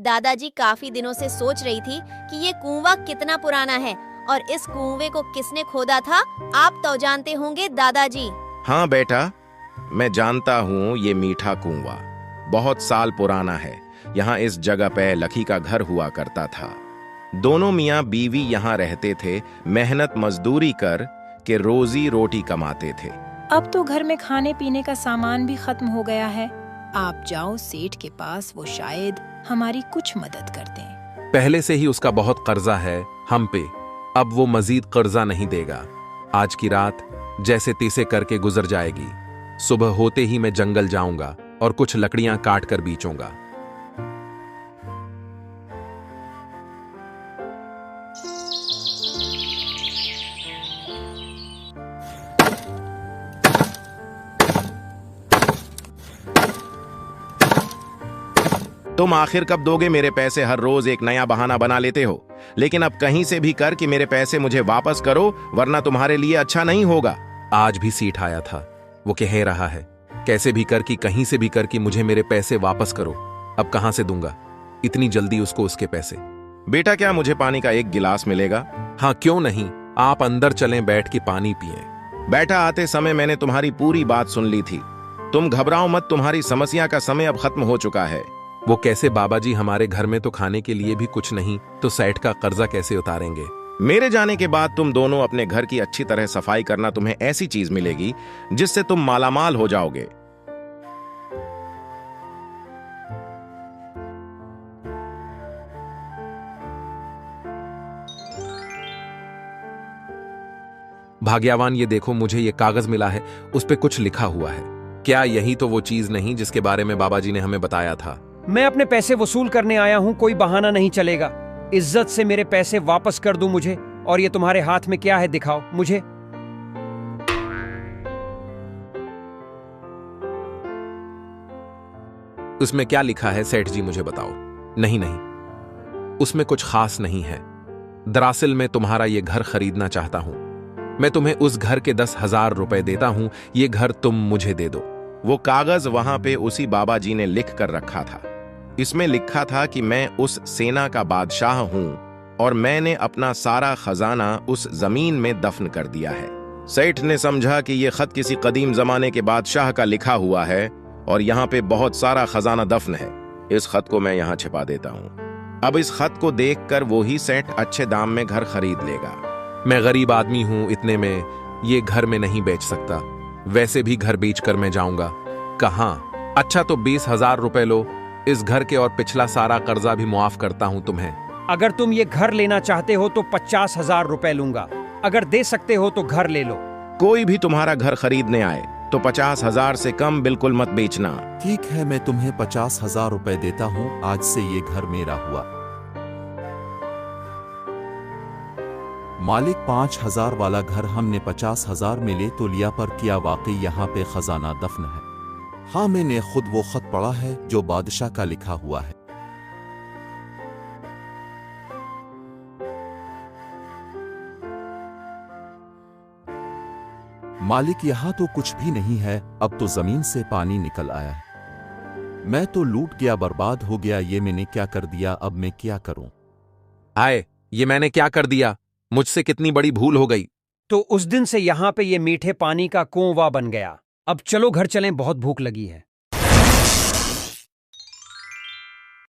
दादाजी काफी दिनों से सोच रही थी कि ये कुआं कितना पुराना है और इस कुएं को किसने खोदा था। आप तो जानते होंगे दादाजी। हाँ बेटा, मैं जानता हूँ ये मीठा कुआं बहुत साल पुराना है। यहाँ इस जगह पे लखी का घर हुआ करता था। दोनों मियाँ बीवी यहाँ रहते थे, मेहनत मजदूरी कर के रोजी रोटी कमाते थे। अब तो घर में खाने पीने का सामान भी खत्म हो गया है। आप जाओ सेठ के पास, वो शायद हमारी कुछ मदद कर दें। पहले से ही उसका बहुत कर्जा है हम पे, अब वो मजीद कर्जा नहीं देगा। आज की रात जैसे तैसे करके गुजर जाएगी। सुबह होते ही मैं जंगल जाऊंगा और कुछ लकड़ियां काट कर बेचूंगा। तुम आखिर कब दोगे मेरे पैसे? हर रोज एक नया बहाना बना लेते हो, लेकिन अब कहीं से भी कर कि मेरे पैसे मुझे वापस करो, वरना तुम्हारे लिए अच्छा नहीं होगा। आज भी सेठ आया था, वो कह रहा है कैसे भी कर कि कहीं से भी कर कि मुझे मेरे पैसे वापस करो। अब कहां से दूंगा इतनी जल्दी उसको उसके पैसे? बेटा, क्या मुझे पानी का एक गिलास मिलेगा? हाँ क्यों नहीं, आप अंदर चलें, बैठ के पानी पिए। बेटा, आते समय मैंने तुम्हारी पूरी बात सुन ली थी। तुम घबराओ मत, तुम्हारी समस्या का समय अब खत्म हो चुका है। वो कैसे बाबा जी? हमारे घर में तो खाने के लिए भी कुछ नहीं, तो सेठ का कर्जा कैसे उतारेंगे? मेरे जाने के बाद तुम दोनों अपने घर की अच्छी तरह सफाई करना, तुम्हें ऐसी चीज मिलेगी जिससे तुम मालामाल हो जाओगे। भाग्यवान, ये देखो, मुझे ये कागज मिला है, उस पे कुछ लिखा हुआ है। क्या यही तो वो चीज नहीं जिसके बारे में बाबा जी ने हमें बताया था? मैं अपने पैसे वसूल करने आया हूं, कोई बहाना नहीं चलेगा। इज्जत से मेरे पैसे वापस कर दो मुझे। और ये तुम्हारे हाथ में क्या है, दिखाओ मुझे। उसमें क्या लिखा है सेठ जी, मुझे बताओ। नहीं नहीं, उसमें कुछ खास नहीं है। दरअसल मैं तुम्हारा ये घर खरीदना चाहता हूं। मैं तुम्हें उस घर के 10,000 रुपए देता हूं, ये घर तुम मुझे दे दो। वो कागज वहां पे उसी बाबा जी ने लिख कर रखा था। इसमें लिखा था कि मैं उस सेना का बादशाह हूं और मैंने अपना सारा खजाना उस जमीन में दफन कर दिया है। सेठ ने समझा कि यह खत किसी कदीम जमाने के बादशाह का लिखा हुआ है और यहाँ पे बहुत सारा खजाना दफन है। इस खत को मैं यहाँ छिपा देता हूँ। अब इस खत को देखकर वो ही सेठ अच्छे दाम में घर खरीद लेगा। मैं गरीब आदमी हूं, इतने में ये घर में नहीं बेच सकता। वैसे भी घर बेचकर मैं जाऊंगा कहां? अच्छा तो 20,000 रुपए लो, इस घर के और पिछला सारा कर्जा भी मुआफ करता हूं तुम्हें। अगर तुम ये घर लेना चाहते हो तो 50,000 रुपए लूंगा। अगर दे सकते हो तो घर ले लो। कोई भी तुम्हारा घर खरीदने आए तो 50,000 से कम बिल्कुल मत बेचना। ठीक है, मैं तुम्हें 50,000 रुपए देता हूँ। आज से ये घर मेरा हुआ। मालिक, 5,000 वाला घर हमने 50,000 में ले तो लिया, पर क्या वाकई यहाँ पे खजाना दफन है? हाँ, मैंने खुद वो खत पढ़ा है जो बादशाह का लिखा हुआ है। मालिक, यहाँ तो कुछ भी नहीं है, अब तो जमीन से पानी निकल आया है। मैं तो लूट गया, बर्बाद हो गया। ये मैंने क्या कर दिया? अब मैं क्या करूं? आए, ये मैंने क्या कर दिया? मुझसे कितनी बड़ी भूल हो गई। तो उस दिन से यहाँ पे ये मीठे पानी का कुआं बन गया। अब चलो घर चलें, बहुत भूख लगी है।